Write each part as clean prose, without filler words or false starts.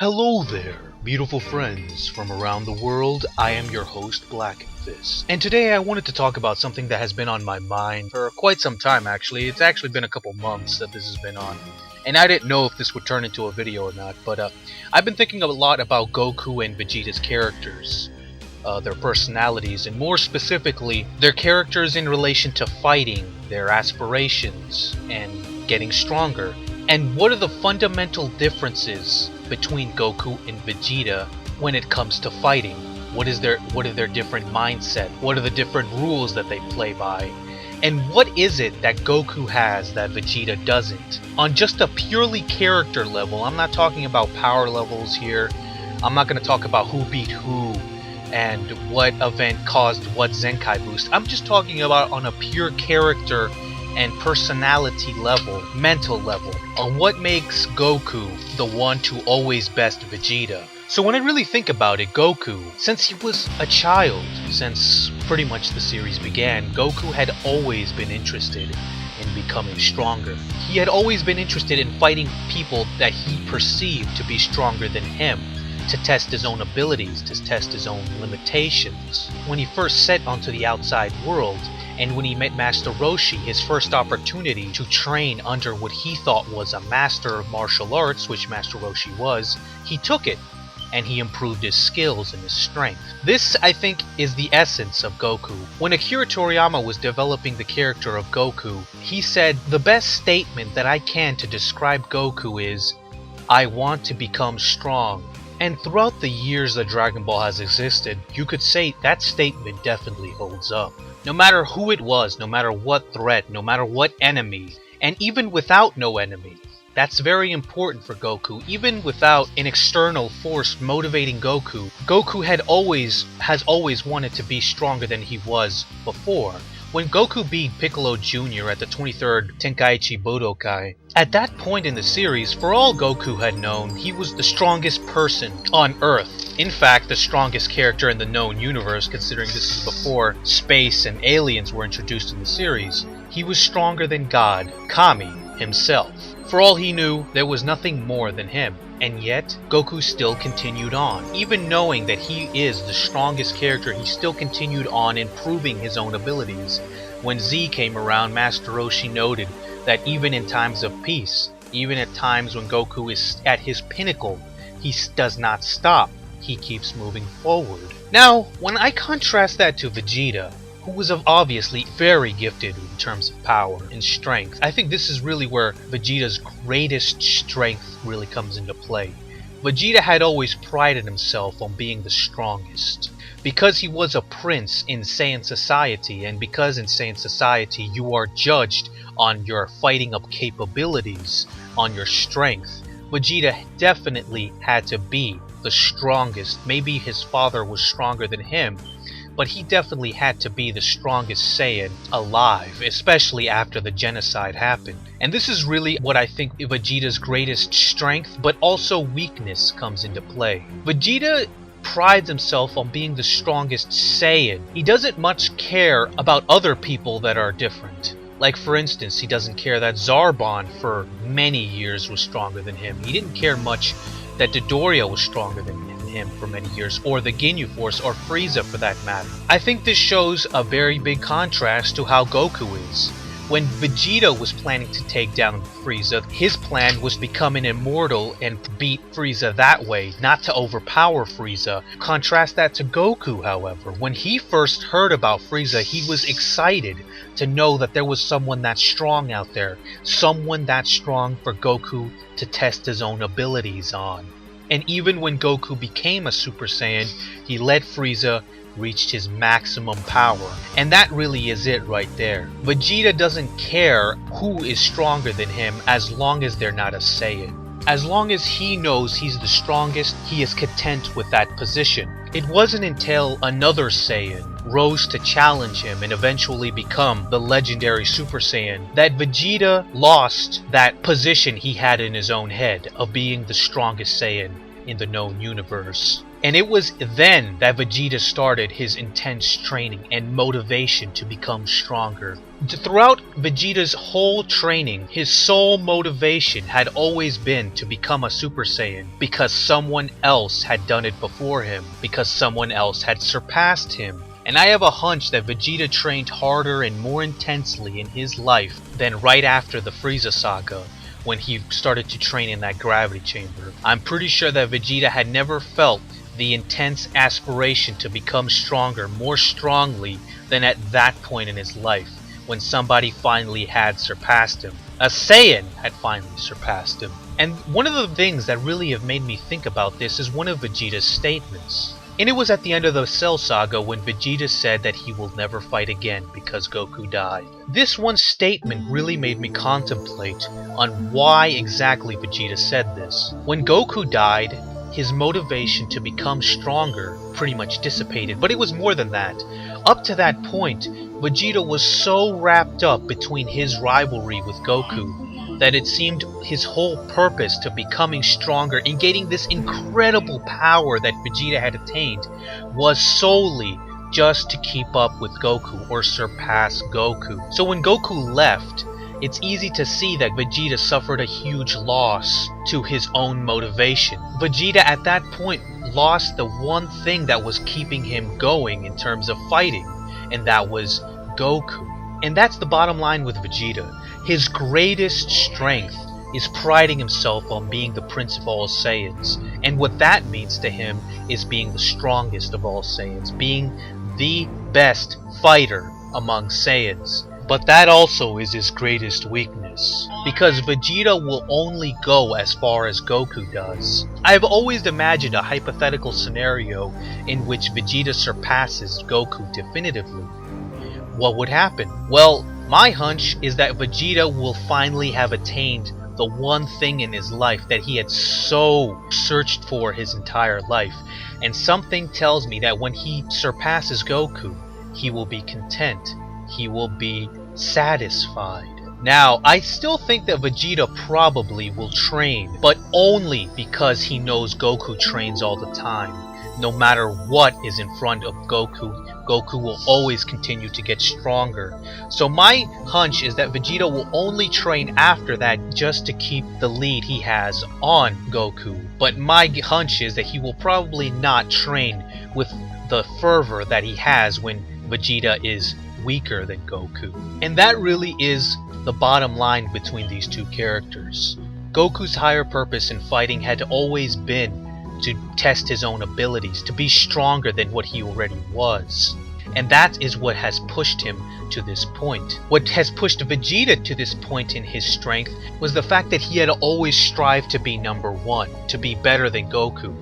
Hello there, beautiful friends from around the world. I am your host, Blackenfist. And today I wanted to talk about something that has been on my mind for quite some time actually. It's actually been a couple months that this has been on. And I didn't know if this would turn into a video or not, but I've been thinking a lot about Goku and Vegeta's characters. Their personalities, and more specifically, their characters in relation to fighting, their aspirations, and getting stronger. And what are the fundamental differences between Goku and Vegeta when it comes to fighting? What are their different mindset? What are the different rules that they play by? And what is it that Goku has that Vegeta doesn't? On just a purely character level, I'm not talking about power levels here. I'm not going to talk about who beat who and what event caused what Zenkai boost. I'm just talking about on a pure character and personality level, mental level, on what makes Goku the one to always best Vegeta. So when I really think about it, Goku, since he was a child, since pretty much the series began, Goku had always been interested in becoming stronger. He had always been interested in fighting people that he perceived to be stronger than him, to test his own abilities, to test his own limitations. When he first set onto the outside world, and when he met Master Roshi, his first opportunity to train under what he thought was a master of martial arts, which Master Roshi was, he took it, and he improved his skills and his strength. This, I think, is the essence of Goku. When Akira Toriyama was developing the character of Goku, he said, "The best statement that I can to describe Goku is, I want to become strong." And throughout the years that Dragon Ball has existed, you could say that statement definitely holds up. No matter who it was, no matter what threat, no matter what enemy, and even without no enemy, that's very important for Goku. Even without an external force motivating Goku, Goku has always wanted to be stronger than he was before. When Goku beat Piccolo Jr. at the 23rd Tenkaichi Budokai, at that point in the series, for all Goku had known, he was the strongest person on Earth. In fact, the strongest character in the known universe, considering this is before space and aliens were introduced in the series. He was stronger than God, Kami, himself. For all he knew, there was nothing more than him. And yet, Goku still continued on. Even knowing that he is the strongest character, he still continued on improving his own abilities. When Z came around, Master Roshi noted that even in times of peace, even at times when Goku is at his pinnacle, he does not stop. He keeps moving forward. Now, when I contrast that to Vegeta, who was obviously very gifted in terms of power and strength, I think this is really where Vegeta's greatest strength really comes into play. Vegeta had always prided himself on being the strongest. Because he was a prince in Saiyan society, and because in Saiyan society you are judged on your fighting up capabilities, on your strength, Vegeta definitely had to be the strongest. Maybe his father was stronger than him, but he definitely had to be the strongest Saiyan alive, especially after the genocide happened. And this is really what I think Vegeta's greatest strength, but also weakness, comes into play. Vegeta prides himself on being the strongest Saiyan. He doesn't much care about other people that are different. Like, for instance, he doesn't care that Zarbon for many years was stronger than him. He didn't care much that Dodoria was stronger than him for many years, or the Ginyu Force, or Frieza for that matter. I think this shows a very big contrast to how Goku is. When Vegeta was planning to take down Frieza, his plan was to become an immortal and beat Frieza that way, not to overpower Frieza. Contrast that to Goku, however. When he first heard about Frieza, he was excited to know that there was someone that strong out there. Someone that strong for Goku to test his own abilities on. And even when Goku became a Super Saiyan, he let Frieza reach his maximum power. And that really is it right there. Vegeta doesn't care who is stronger than him as long as they're not a Saiyan. As long as he knows he's the strongest, he is content with that position. It wasn't until another Saiyan rose to challenge him and eventually become the legendary Super Saiyan that Vegeta lost that position he had in his own head of being the strongest Saiyan. in the known universe. And it was then that Vegeta started his intense training and motivation to become stronger. Throughout Vegeta's whole training, his sole motivation had always been to become a Super Saiyan because someone else had done it before him, because someone else had surpassed him. And I have a hunch that Vegeta trained harder and more intensely in his life than right after the Frieza saga, when he started to train in that gravity chamber. I'm pretty sure that Vegeta had never felt the intense aspiration to become stronger more strongly than at that point in his life, when somebody finally had surpassed him. A Saiyan had finally surpassed him. And one of the things that really have made me think about this is one of Vegeta's statements. And it was at the end of the Cell Saga when Vegeta said that he will never fight again because Goku died. This one statement really made me contemplate on why exactly Vegeta said this. When Goku died, his motivation to become stronger pretty much dissipated, but it was more than that. Up to that point, Vegeta was so wrapped up between his rivalry with Goku that it seemed his whole purpose to becoming stronger and gaining this incredible power that Vegeta had attained was solely just to keep up with Goku or surpass Goku. So when Goku left, it's easy to see that Vegeta suffered a huge loss to his own motivation. Vegeta at that point lost the one thing that was keeping him going in terms of fighting, and that was Goku. And that's the bottom line with Vegeta. His greatest strength is priding himself on being the Prince of all Saiyans, and what that means to him is being the strongest of all Saiyans, being the best fighter among Saiyans. But that also is his greatest weakness, because Vegeta will only go as far as Goku does. I've always imagined a hypothetical scenario in which Vegeta surpasses Goku definitively. What would happen? Well, my hunch is that Vegeta will finally have attained the one thing in his life that he had so searched for his entire life. And something tells me that when he surpasses Goku, he will be content. He will be satisfied. Now, I still think that Vegeta probably will train, but only because he knows Goku trains all the time. No matter what is in front of Goku, Goku will always continue to get stronger. So my hunch is that Vegeta will only train after that just to keep the lead he has on Goku. But my hunch is that he will probably not train with the fervor that he has when Vegeta is weaker than Goku. And that really is the bottom line between these two characters. Goku's higher purpose in fighting had always been to test his own abilities, to be stronger than what he already was. And that is what has pushed him to this point. What has pushed Vegeta to this point in his strength was the fact that he had always strived to be number one, to be better than Goku.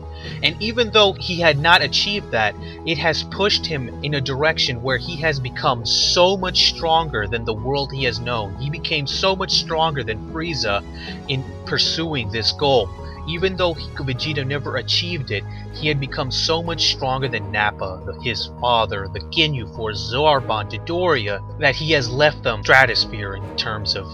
And even though he had not achieved that, it has pushed him in a direction where he has become so much stronger than the world he has known. He became so much stronger than Frieza in pursuing this goal. Even though Vegeta never achieved it, he had become so much stronger than Nappa, his father, the Ginyu Force, Zarbon, Dodoria, that he has left the stratosphere in terms of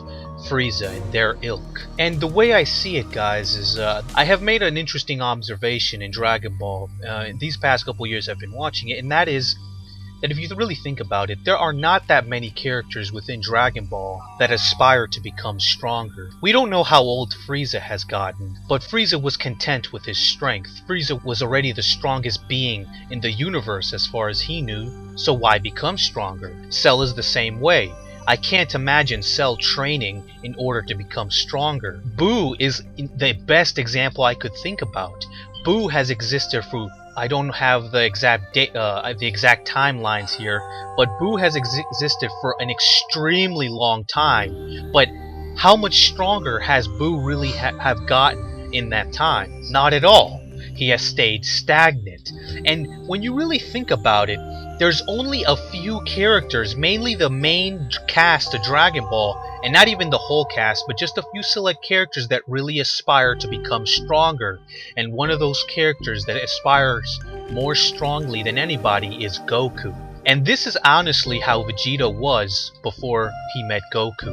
Frieza and their ilk. And the way I see it, guys, is I have made an interesting observation in Dragon Ball. These past couple years I've been watching it, and that is that if you really think about it, there are not that many characters within Dragon Ball that aspire to become stronger. We don't know how old Frieza has gotten, but Frieza was content with his strength. Frieza was already the strongest being in the universe as far as he knew, so why become stronger? Cell is the same way. I can't imagine Cell training in order to become stronger. Boo is the best example I could think about. Boo has existed for, I don't have the exact timelines here, but Boo has existed for an extremely long time. But how much stronger has Boo really have gotten in that time? Not at all. He has stayed stagnant. And when you really think about it, there's only a few characters, mainly the main cast of Dragon Ball, and not even the whole cast, but just a few select characters that really aspire to become stronger. And one of those characters that aspires more strongly than anybody is Goku. And this is honestly how Vegeta was before he met Goku.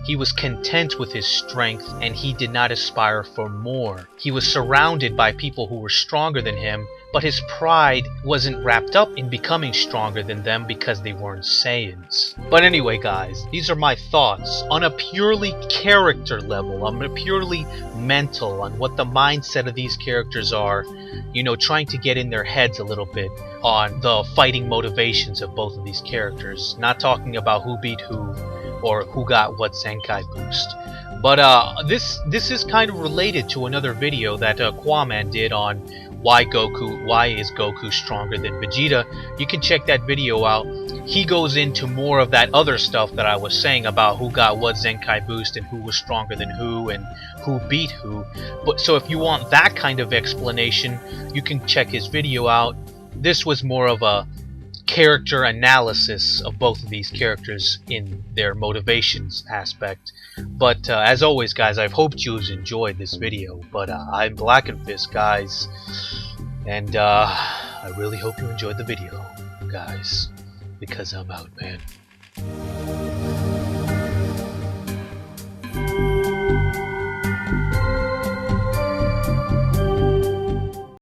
He was content with his strength and he did not aspire for more. He was surrounded by people who were stronger than him, but his pride wasn't wrapped up in becoming stronger than them because they weren't Saiyans. But anyway guys, these are my thoughts on a purely character level, on a purely mental, on what the mindset of these characters are, you know, trying to get in their heads a little bit on the fighting motivations of both of these characters. Not talking about who beat who or who got what Zenkai boost. But this is kind of related to another video that Qaaman did on why is Goku stronger than Vegeta. You can check that video out. He goes into more of that other stuff that I was saying about who got what Zenkai boost and who was stronger than who and who beat who. But so if you want that kind of explanation, you can check his video out. This was more of a character analysis of both of these characters in their motivations aspect. But as always guys, I hope you enjoyed this video. But I'm Blackenfist guys, and I really hope you enjoyed the video guys, because I'm out, man.